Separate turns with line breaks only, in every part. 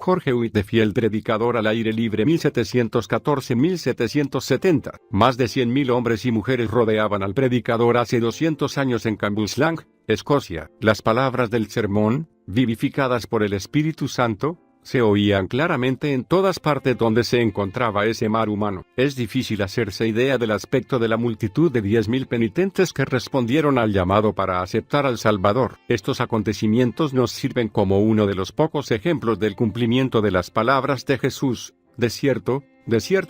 Jorge Whitefield, predicador al aire libre 1714-1770. Más de 100.000 hombres y mujeres rodeaban al predicador hace 200 años en Cambuslang, Escocia. Las palabras del sermón, vivificadas por el Espíritu Santo, se oían claramente en todas partes donde se encontraba ese mar humano. Es difícil hacerse idea del aspecto de la multitud de 10.000 penitentes que respondieron al llamado para aceptar al Salvador. Estos acontecimientos nos sirven como uno de los pocos ejemplos del cumplimiento de las palabras de Jesús. De cierto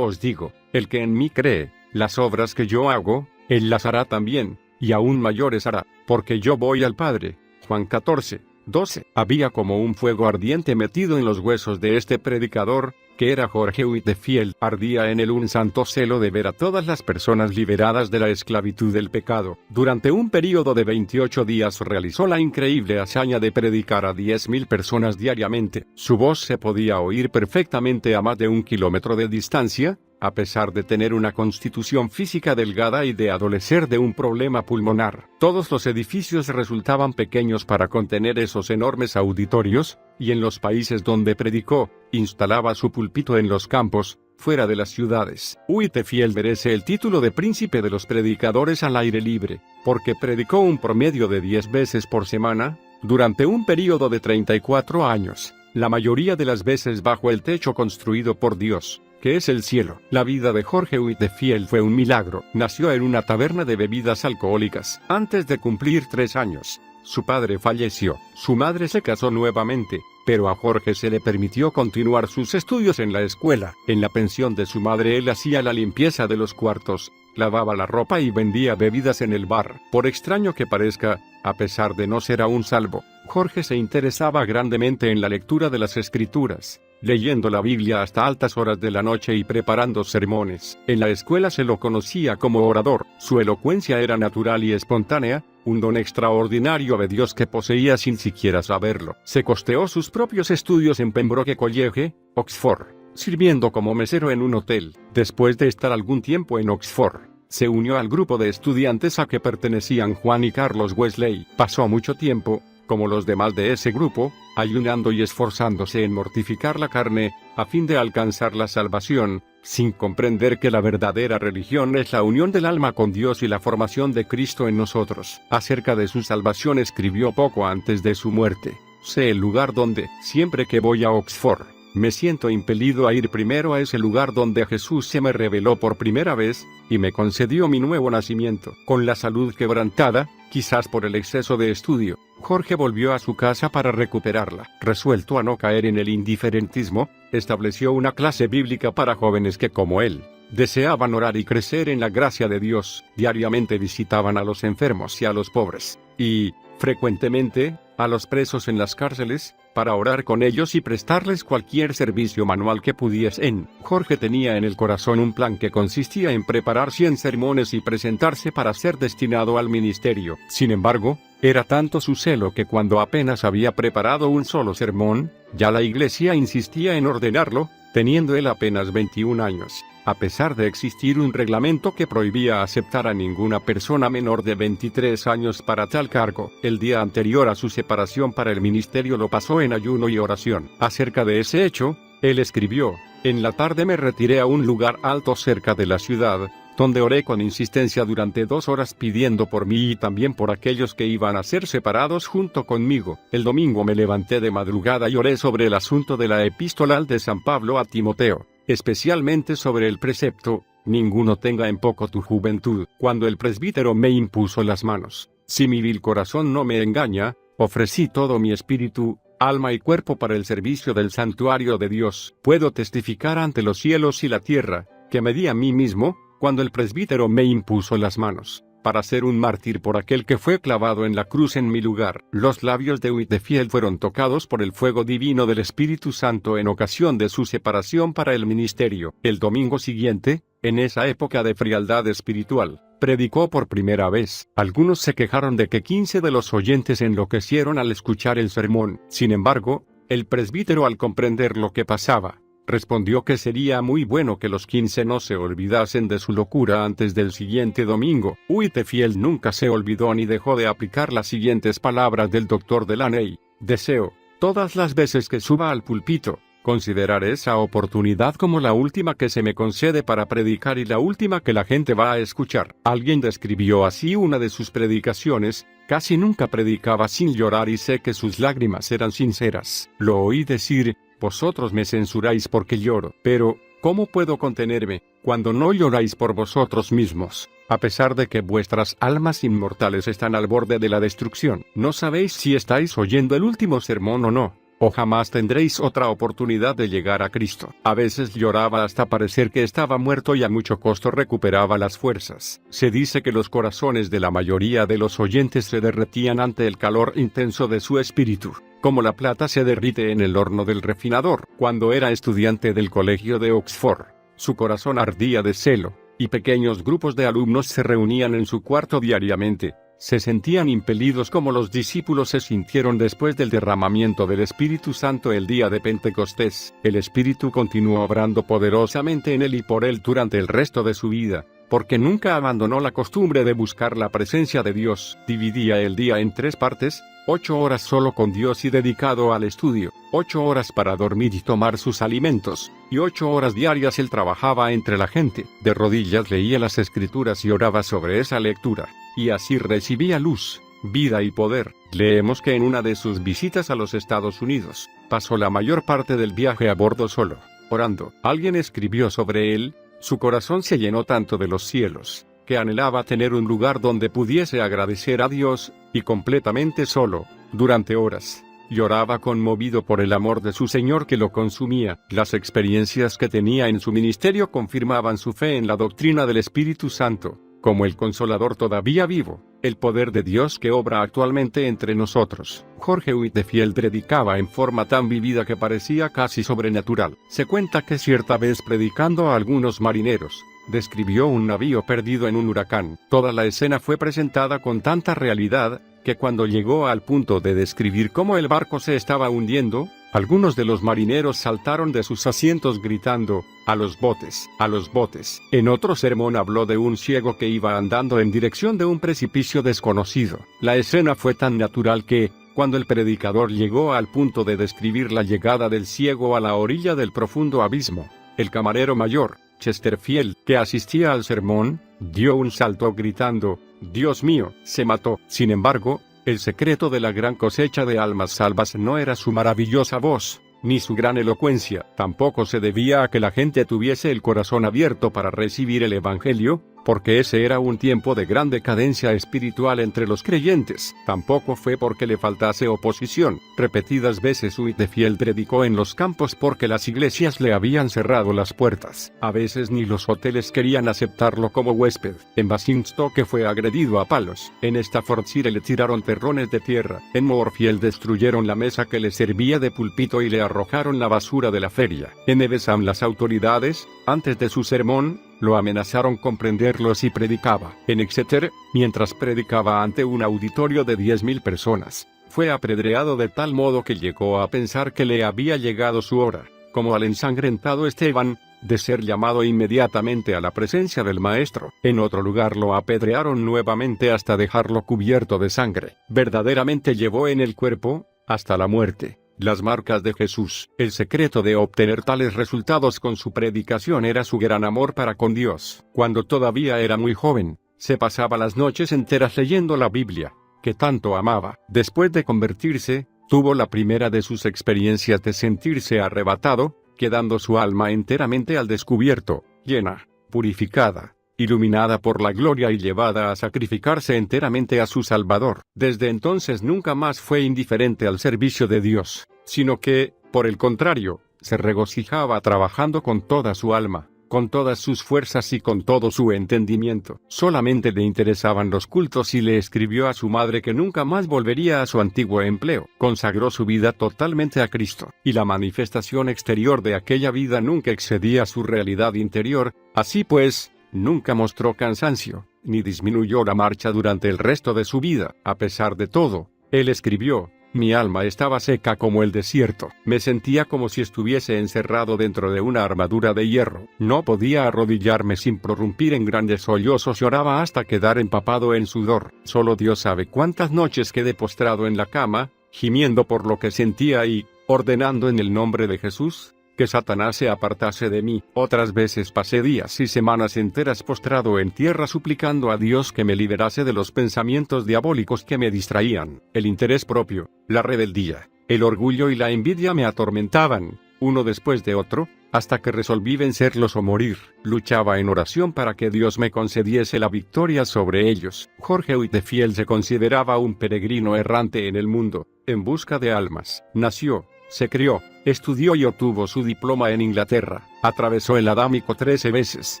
os digo, el que en mí cree, las obras que yo hago, él las hará también, y aún mayores hará, porque yo voy al Padre. Juan 14:12. Había como un fuego ardiente metido en los huesos de este predicador, que era Jorge Whitefield. Ardía en él un santo celo de ver a todas las personas liberadas de la esclavitud del pecado. Durante un período de 28 días realizó la increíble hazaña de predicar a 10.000 personas diariamente. Su voz se podía oír perfectamente a más de 1 kilómetro de distancia, a pesar de tener una constitución física delgada y de adolecer de un problema pulmonar. Todos los edificios resultaban pequeños para contener esos enormes auditorios, y en los países donde predicó, instalaba su púlpito en los campos, fuera de las ciudades. Whitefield merece el título de príncipe de los predicadores al aire libre, porque predicó un promedio de 10 veces por semana, durante un período de 34 años, la mayoría de las veces bajo el techo construido por Dios, que es el cielo. La vida de Jorge Whitefield fue un milagro. Nació en una taberna de bebidas alcohólicas. Antes de cumplir 3 años, su padre falleció. Su madre se casó nuevamente, pero a Jorge se le permitió continuar sus estudios en la escuela. En la pensión de su madre él hacía la limpieza de los cuartos, lavaba la ropa y vendía bebidas en el bar. Por extraño que parezca, a pesar de no ser aún salvo, Jorge se interesaba grandemente en la lectura de las Escrituras, leyendo la Biblia hasta altas horas de la noche y preparando sermones. En la escuela se lo conocía como orador. Su elocuencia era natural y espontánea, un don extraordinario de Dios que poseía sin siquiera saberlo. Se costeó sus propios estudios en Pembroke College, Oxford, sirviendo como mesero en un hotel. Después de estar algún tiempo en Oxford, se unió al grupo de estudiantes a que pertenecían Juan y Carlos Wesley. Pasó mucho tiempo, como los demás de ese grupo, ayunando y esforzándose en mortificar la carne, a fin de alcanzar la salvación, sin comprender que la verdadera religión es la unión del alma con Dios y la formación de Cristo en nosotros. Acerca de su salvación escribió poco antes de su muerte: sé el lugar donde, siempre que voy a Oxford, me siento impelido a ir primero a ese lugar donde Jesús se me reveló por primera vez, y me concedió mi nuevo nacimiento. Con la salud quebrantada, quizás por el exceso de estudio, Jorge volvió a su casa para recuperarla. Resuelto a no caer en el indiferentismo, estableció una clase bíblica para jóvenes que, como él, deseaban orar y crecer en la gracia de Dios. Diariamente visitaban a los enfermos y a los pobres, y, frecuentemente, a los presos en las cárceles, para orar con ellos y prestarles cualquier servicio manual que pudiesen. Jorge tenía en el corazón un plan que consistía en preparar 100 sermones y presentarse para ser destinado al ministerio. Sin embargo, era tanto su celo que cuando apenas había preparado un solo sermón, ya la iglesia insistía en ordenarlo, teniendo él apenas 21 años. A pesar de existir un reglamento que prohibía aceptar a ninguna persona menor de 23 años para tal cargo, el día anterior a su separación para el ministerio lo pasó en ayuno y oración. Acerca de ese hecho, él escribió: en la tarde me retiré a un lugar alto cerca de la ciudad, donde oré con insistencia durante 2 horas pidiendo por mí y también por aquellos que iban a ser separados junto conmigo. El domingo me levanté de madrugada y oré sobre el asunto de la epístola de San Pablo a Timoteo, especialmente sobre el precepto: ninguno tenga en poco tu juventud. Cuando el presbítero me impuso las manos, si mi vil corazón no me engaña, ofrecí todo mi espíritu, alma y cuerpo para el servicio del santuario de Dios. Puedo testificar ante los cielos y la tierra, que me di a mí mismo, cuando el presbítero me impuso las manos, para ser un mártir por aquel que fue clavado en la cruz en mi lugar. Los labios de Whitefield fueron tocados por el fuego divino del Espíritu Santo en ocasión de su separación para el ministerio. El domingo siguiente, en esa época de frialdad espiritual, predicó por primera vez. Algunos se quejaron de que 15 de los oyentes enloquecieron al escuchar el sermón. Sin embargo, el presbítero, al comprender lo que pasaba, respondió que sería muy bueno que los 15 no se olvidasen de su locura antes del siguiente domingo. Whitefield nunca se olvidó ni dejó de aplicar las siguientes palabras del Dr. Delaney: deseo, todas las veces que suba al púlpito, Considerar esa oportunidad como la última que se me concede para predicar y la última que la gente va a escuchar. Alguien describió así una de sus predicaciones: casi nunca predicaba sin llorar y sé que sus lágrimas eran sinceras. Lo oí decir: vosotros me censuráis porque lloro, pero ¿cómo puedo contenerme cuando no lloráis por vosotros mismos? A pesar de que vuestras almas inmortales están al borde de la destrucción, no sabéis si estáis oyendo el último sermón o no, o jamás tendréis otra oportunidad de llegar a Cristo. A veces lloraba hasta parecer que estaba muerto y a mucho costo recuperaba las fuerzas. Se dice que los corazones de la mayoría de los oyentes se derretían ante el calor intenso de su espíritu, como la plata se derrite en el horno del refinador. Cuando era estudiante del colegio de Oxford, su corazón ardía de celo, y pequeños grupos de alumnos se reunían en su cuarto diariamente. Se sentían impelidos como los discípulos se sintieron después del derramamiento del Espíritu Santo el día de Pentecostés. El Espíritu continuó obrando poderosamente en él y por él durante el resto de su vida, porque nunca abandonó la costumbre de buscar la presencia de Dios. Dividía el día en 3 partes, 8 horas solo con Dios y dedicado al estudio, 8 horas para dormir y tomar sus alimentos, y 8 horas diarias él trabajaba entre la gente. De rodillas leía las Escrituras y oraba sobre esa lectura, y así recibía luz, vida y poder. Leemos que en una de sus visitas a los Estados Unidos, pasó la mayor parte del viaje a bordo solo, orando. Alguien escribió sobre él: su corazón se llenó tanto de los cielos, que anhelaba tener un lugar donde pudiese agradecer a Dios, y completamente solo, durante horas, lloraba conmovido por el amor de su Señor que lo consumía. Las experiencias que tenía en su ministerio confirmaban su fe en la doctrina del Espíritu Santo, como el Consolador todavía vivo, el poder de Dios que obra actualmente entre nosotros. Jorge Whitefield predicaba en forma tan vivida que parecía casi sobrenatural. Se cuenta que cierta vez predicando a algunos marineros, describió un navío perdido en un huracán. Toda la escena fue presentada con tanta realidad, que cuando llegó al punto de describir cómo el barco se estaba hundiendo, algunos de los marineros saltaron de sus asientos gritando: ¡a los botes! ¡A los botes! En otro sermón habló de un ciego que iba andando en dirección de un precipicio desconocido. La escena fue tan natural que, cuando el predicador llegó al punto de describir la llegada del ciego a la orilla del profundo abismo, el camarero mayor, Chesterfield, que asistía al sermón, dio un salto gritando: ¡Dios mío! Se mató. Sin embargo, el secreto de la gran cosecha de almas salvas no era su maravillosa voz, ni su gran elocuencia. Tampoco se debía a que la gente tuviese el corazón abierto para recibir el Evangelio, porque ese era un tiempo de gran decadencia espiritual entre los creyentes. Tampoco fue porque le faltase oposición. Repetidas veces Whitefield predicó en los campos porque las iglesias le habían cerrado las puertas. A veces ni los hoteles querían aceptarlo como huésped. En Basingstoke fue agredido a palos. En Staffordshire le tiraron terrones de tierra. En Moorfield destruyeron la mesa que le servía de púlpito y le arrojaron la basura de la feria. En Evesham las autoridades, antes de su sermón, lo amenazaron con prenderlo si predicaba. En Exeter, mientras predicaba ante un auditorio de 10.000 personas, fue apedreado de tal modo que llegó a pensar que le había llegado su hora, como al ensangrentado Esteban, de ser llamado inmediatamente a la presencia del Maestro. En otro lugar lo apedrearon nuevamente hasta dejarlo cubierto de sangre. Verdaderamente llevó en el cuerpo, hasta la muerte, las marcas de Jesús. El secreto de obtener tales resultados con su predicación era su gran amor para con Dios. Cuando todavía era muy joven, se pasaba las noches enteras leyendo la Biblia, que tanto amaba. Después de convertirse, tuvo la primera de sus experiencias de sentirse arrebatado, quedando su alma enteramente al descubierto, llena, purificada, iluminada por la gloria y llevada a sacrificarse enteramente a su Salvador. Desde entonces nunca más fue indiferente al servicio de Dios, sino que, por el contrario, se regocijaba trabajando con toda su alma, con todas sus fuerzas y con todo su entendimiento. Solamente le interesaban los cultos y le escribió a su madre que nunca más volvería a su antiguo empleo. Consagró su vida totalmente a Cristo, y la manifestación exterior de aquella vida nunca excedía su realidad interior. Así pues, nunca mostró cansancio, ni disminuyó la marcha durante el resto de su vida. A pesar de todo, él escribió: mi alma estaba seca como el desierto. Me sentía como si estuviese encerrado dentro de una armadura de hierro. No podía arrodillarme sin prorrumpir en grandes sollozos. Lloraba hasta quedar empapado en sudor. Solo Dios sabe cuántas noches quedé postrado en la cama, gimiendo por lo que sentía y, ordenando en el nombre de Jesús, que Satanás se apartase de mí. Otras veces pasé días y semanas enteras postrado en tierra suplicando a Dios que me liberase de los pensamientos diabólicos que me distraían. El interés propio, la rebeldía, el orgullo y la envidia me atormentaban, uno después de otro, hasta que resolví vencerlos o morir. Luchaba en oración para que Dios me concediese la victoria sobre ellos. Jorge Whitefield se consideraba un peregrino errante en el mundo, en busca de almas. Nació, se crió, estudió y obtuvo su diploma en Inglaterra, atravesó el Adámico 13 veces,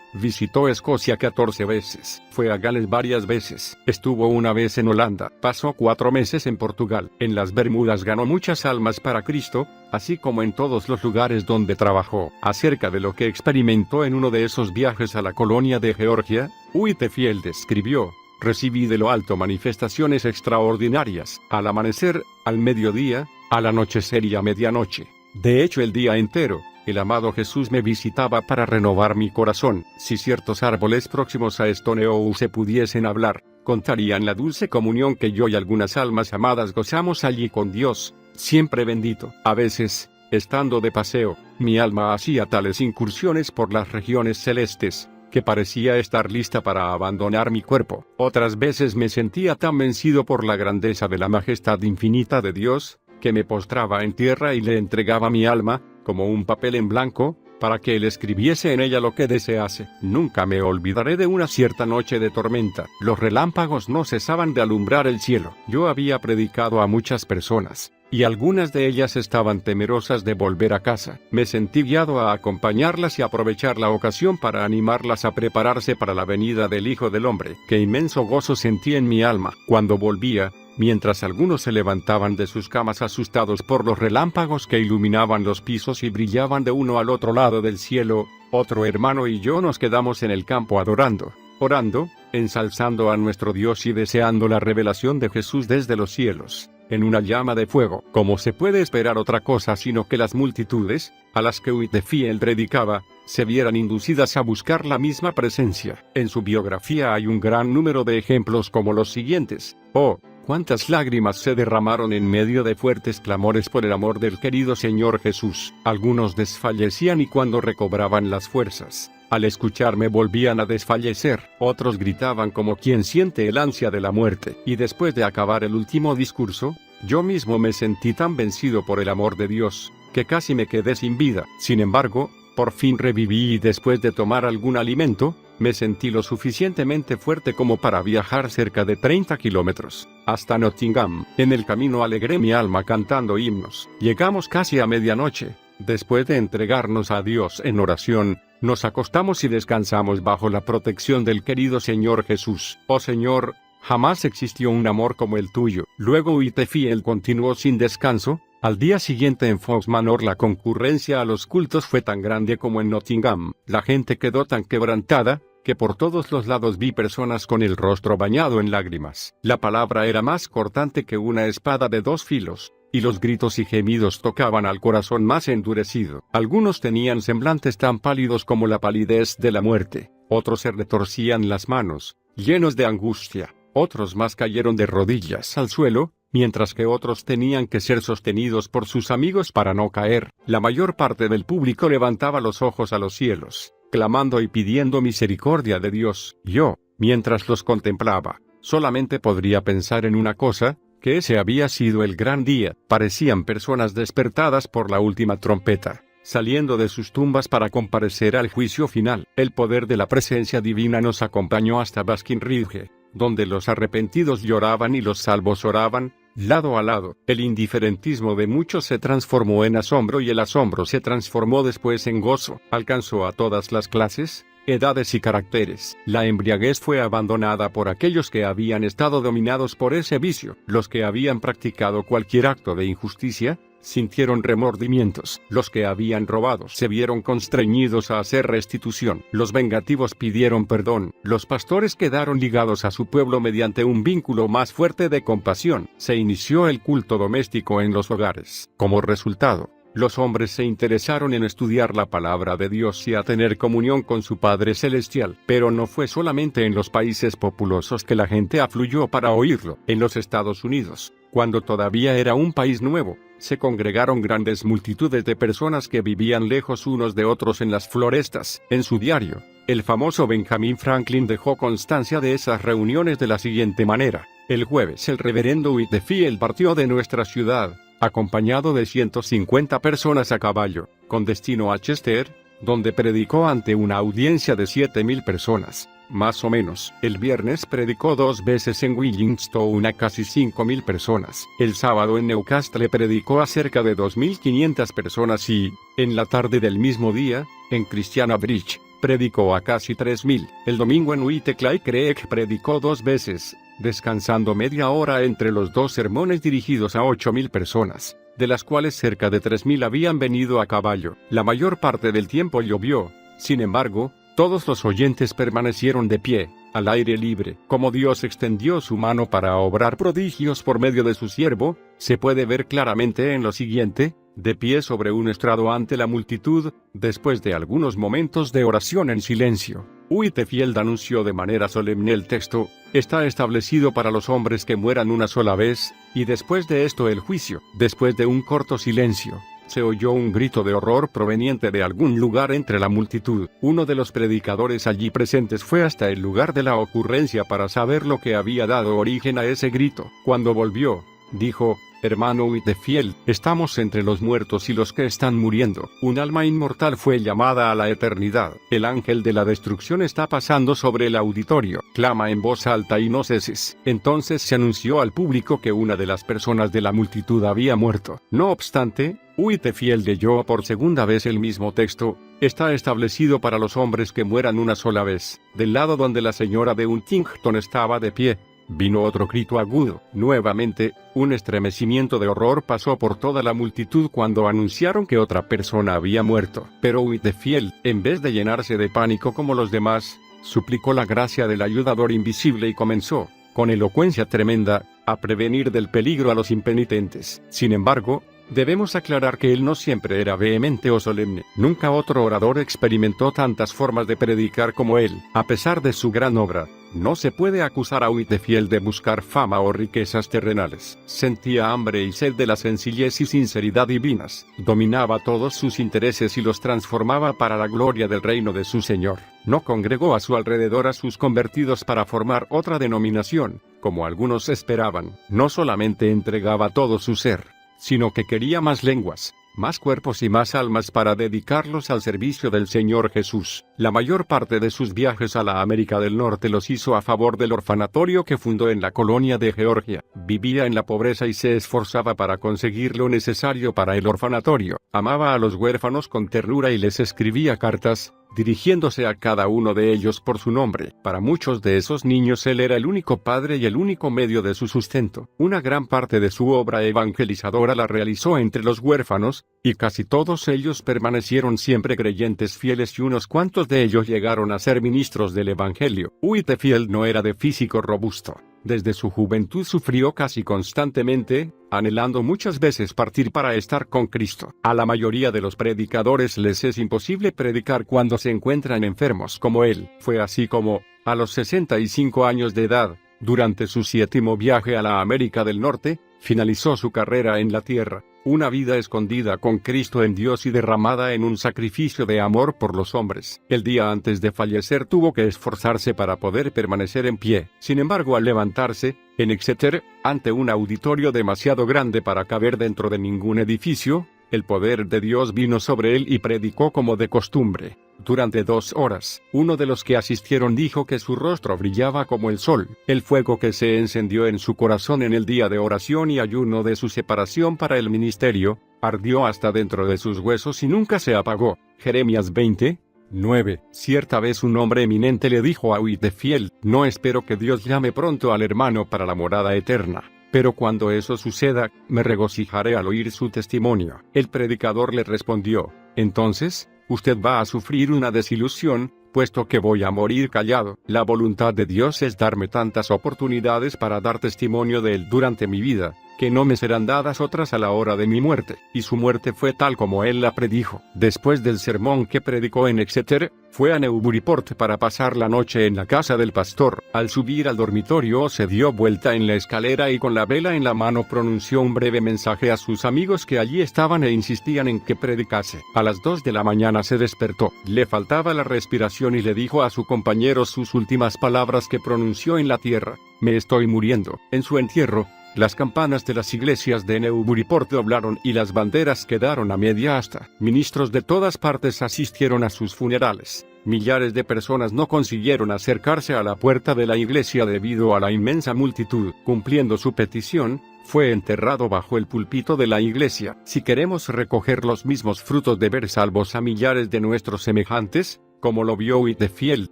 visitó Escocia 14 veces, fue a Gales varias veces, estuvo una vez en Holanda, pasó 4 meses en Portugal, en las Bermudas ganó muchas almas para Cristo, así como en todos los lugares donde trabajó. Acerca de lo que experimentó en uno de esos viajes a la colonia de Georgia, Whitefield escribió: recibí de lo alto manifestaciones extraordinarias, al amanecer, al mediodía, al anochecer y a medianoche. De hecho, el día entero, el amado Jesús me visitaba para renovar mi corazón. Si ciertos árboles próximos a Stonehenge se pudiesen hablar, contarían la dulce comunión que yo y algunas almas amadas gozamos allí con Dios, siempre bendito. A veces, estando de paseo, mi alma hacía tales incursiones por las regiones celestes, que parecía estar lista para abandonar mi cuerpo. Otras veces me sentía tan vencido por la grandeza de la majestad infinita de Dios, que me postraba en tierra y le entregaba mi alma, como un papel en blanco, para que él escribiese en ella lo que desease. Nunca me olvidaré de una cierta noche de tormenta. Los relámpagos no cesaban de alumbrar el cielo. Yo había predicado a muchas personas, y algunas de ellas estaban temerosas de volver a casa. Me sentí guiado a acompañarlas y aprovechar la ocasión para animarlas a prepararse para la venida del Hijo del Hombre. Qué inmenso gozo sentí en mi alma cuando volvía, mientras algunos se levantaban de sus camas asustados por los relámpagos que iluminaban los pisos y brillaban de uno al otro lado del cielo. Otro hermano y yo nos quedamos en el campo adorando, orando, ensalzando a nuestro Dios y deseando la revelación de Jesús desde los cielos, en una llama de fuego. ¿Cómo se puede esperar otra cosa sino que las multitudes, a las que Whitefield predicaba, se vieran inducidas a buscar la misma presencia? En su biografía hay un gran número de ejemplos como los siguientes. Oh, cuántas lágrimas se derramaron en medio de fuertes clamores por el amor del querido Señor Jesús. Algunos desfallecían y cuando recobraban las fuerzas, al escucharme volvían a desfallecer. Otros gritaban como quien siente el ansia de la muerte. Y después de acabar el último discurso, yo mismo me sentí tan vencido por el amor de Dios, que casi me quedé sin vida. Sin embargo, por fin reviví y después de tomar algún alimento, me sentí lo suficientemente fuerte como para viajar cerca de 30 kilómetros, hasta Nottingham. En el camino alegré mi alma cantando himnos. Llegamos casi a medianoche. Después de entregarnos a Dios en oración, nos acostamos y descansamos bajo la protección del querido Señor Jesús. Oh Señor, jamás existió un amor como el tuyo. Luego Whitefield continuó sin descanso. Al día siguiente en Fox Manor la concurrencia a los cultos fue tan grande como en Nottingham. La gente quedó tan quebrantada, que por todos los lados vi personas con el rostro bañado en lágrimas. La palabra era más cortante que una espada de 2 filos, y los gritos y gemidos tocaban al corazón más endurecido. Algunos tenían semblantes tan pálidos como la palidez de la muerte, otros se retorcían las manos, llenos de angustia, otros más cayeron de rodillas al suelo, mientras que otros tenían que ser sostenidos por sus amigos para no caer. La mayor parte del público levantaba los ojos a los cielos, clamando y pidiendo misericordia de Dios. Yo, mientras los contemplaba, solamente podría pensar en una cosa, que ese había sido el gran día. Parecían personas despertadas por la última trompeta, saliendo de sus tumbas para comparecer al juicio final. El poder de la presencia divina nos acompañó hasta Baskin Ridge, donde los arrepentidos lloraban y los salvos oraban, lado a lado. El indiferentismo de muchos se transformó en asombro y el asombro se transformó después en gozo. Alcanzó a todas las clases, edades y caracteres. La embriaguez fue abandonada por aquellos que habían estado dominados por ese vicio. Los que habían practicado cualquier acto de injusticia, sintieron remordimientos. Los que habían robado se vieron constreñidos a hacer restitución. Los vengativos pidieron perdón. Los pastores quedaron ligados a su pueblo mediante un vínculo más fuerte de compasión. Se inició el culto doméstico en los hogares. Como resultado, los hombres se interesaron en estudiar la palabra de Dios y a tener comunión con su Padre Celestial. Pero no fue solamente en los países populosos que la gente afluyó para oírlo. En los Estados Unidos, cuando todavía era un país nuevo, se congregaron grandes multitudes de personas que vivían lejos unos de otros en las florestas. En su diario, el famoso Benjamin Franklin dejó constancia de esas reuniones de la siguiente manera: el jueves el reverendo Whitefield partió de nuestra ciudad, acompañado de 150 personas a caballo, con destino a Chester, donde predicó ante una audiencia de 7,000 personas, más o menos. El viernes predicó 2 veces en Williamstown a casi 5,000 personas. El sábado en Newcastle predicó a cerca de 2,500 personas y, en la tarde del mismo día, en Christiana Bridge, predicó a casi 3,000. El domingo en Whiteclay Creek predicó 2 veces, descansando media hora entre los 2 sermones dirigidos a 8,000 personas, de las cuales cerca de 3,000 habían venido a caballo. La mayor parte del tiempo llovió. Sin embargo, todos los oyentes permanecieron de pie, al aire libre. Como Dios extendió su mano para obrar prodigios por medio de su siervo, se puede ver claramente en lo siguiente: de pie sobre un estrado ante la multitud, después de algunos momentos de oración en silencio, Whitefield anunció de manera solemne el texto: está establecido para los hombres que mueran una sola vez, y después de esto el juicio. Después de un corto silencio, se oyó un grito de horror proveniente de algún lugar entre la multitud. Uno de los predicadores allí presentes fue hasta el lugar de la ocurrencia para saber lo que había dado origen a ese grito. Cuando volvió, dijo: hermano Whitefield, estamos entre los muertos y los que están muriendo. Un alma inmortal fue llamada a la eternidad. El ángel de la destrucción está pasando sobre el auditorio. Clama en voz alta y no ceses. Entonces se anunció al público que una de las personas de la multitud había muerto. No obstante, Whitefield leyó por segunda vez el mismo texto: está establecido para los hombres que mueran una sola vez. Del lado donde la señora de Huntington estaba de pie, vino otro grito agudo. Nuevamente, un estremecimiento de horror pasó por toda la multitud cuando anunciaron que otra persona había muerto. Pero Whitefield, en vez de llenarse de pánico como los demás, suplicó la gracia del ayudador invisible y comenzó, con elocuencia tremenda, a prevenir del peligro a los impenitentes. Sin embargo, debemos aclarar que él no siempre era vehemente o solemne. Nunca otro orador experimentó tantas formas de predicar como él. A pesar de su gran obra, no se puede acusar a Whitefield de buscar fama o riquezas terrenales. Sentía hambre y sed de la sencillez y sinceridad divinas. Dominaba todos sus intereses y los transformaba para la gloria del reino de su Señor. No congregó a su alrededor a sus convertidos para formar otra denominación, como algunos esperaban. No solamente entregaba todo su ser, sino que quería más lenguas, más cuerpos y más almas para dedicarlos al servicio del Señor Jesús. La mayor parte de sus viajes a la América del Norte los hizo a favor del orfanatorio que fundó en la colonia de Georgia. Vivía en la pobreza y se esforzaba para conseguir lo necesario para el orfanatorio. Amaba a los huérfanos con ternura y les escribía cartas, dirigiéndose a cada uno de ellos por su nombre. Para muchos de esos niños él era el único padre y el único medio de su sustento. Una gran parte de su obra evangelizadora la realizó entre los huérfanos, y casi todos ellos permanecieron siempre creyentes fieles y unos cuantos de ellos llegaron a ser ministros del Evangelio. Whitefield no era de físico robusto. Desde su juventud sufrió casi constantemente, anhelando muchas veces partir para estar con Cristo. A la mayoría de los predicadores les es imposible predicar cuando se encuentran enfermos como él. Fue así como, a los 65 años de edad, durante su 7º viaje a la América del Norte, finalizó su carrera en la tierra. Una vida escondida con Cristo en Dios y derramada en un sacrificio de amor por los hombres. El día antes de fallecer tuvo que esforzarse para poder permanecer en pie. Sin embargo, al levantarse, en Exeter, ante un auditorio demasiado grande para caber dentro de ningún edificio, el poder de Dios vino sobre él y predicó como de costumbre. Durante 2 horas, uno de los que asistieron dijo que su rostro brillaba como el sol. El fuego que se encendió en su corazón en el día de oración y ayuno de su separación para el ministerio, ardió hasta dentro de sus huesos y nunca se apagó. Jeremías 20:9. Cierta vez un hombre eminente le dijo a Whitefield: no espero que Dios llame pronto al hermano para la morada eterna, pero cuando eso suceda, me regocijaré al oír su testimonio. El predicador le respondió: entonces, usted va a sufrir una desilusión, puesto que voy a morir callado. La voluntad de Dios es darme tantas oportunidades para dar testimonio de Él durante mi vida, que no me serán dadas otras a la hora de mi muerte. Y su muerte fue tal como él la predijo. Después del sermón que predicó en Exeter, fue a Newburyport para pasar la noche en la casa del pastor. Al subir al dormitorio se dio vuelta en la escalera y con la vela en la mano pronunció un breve mensaje a sus amigos que allí estaban e insistían en que predicase. A las 2 de la mañana se despertó. Le faltaba la respiración y le dijo a su compañero sus últimas palabras que pronunció en la tierra: «Me estoy muriendo». En su entierro, las campanas de las iglesias de Newburyport doblaron y las banderas quedaron a media asta. Ministros de todas partes asistieron a sus funerales. Millares de personas no consiguieron acercarse a la puerta de la iglesia debido a la inmensa multitud. Cumpliendo su petición, fue enterrado bajo el púlpito de la iglesia. Si queremos recoger los mismos frutos de ver salvos a millares de nuestros semejantes, como lo vio Whitefield,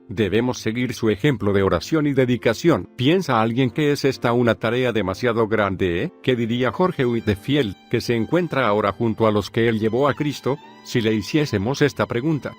debemos seguir su ejemplo de oración y dedicación. ¿Piensa alguien que es esta una tarea demasiado grande, ¿Qué diría Jorge Whitefield, que se encuentra ahora junto a los que él llevó a Cristo, si le hiciésemos esta pregunta?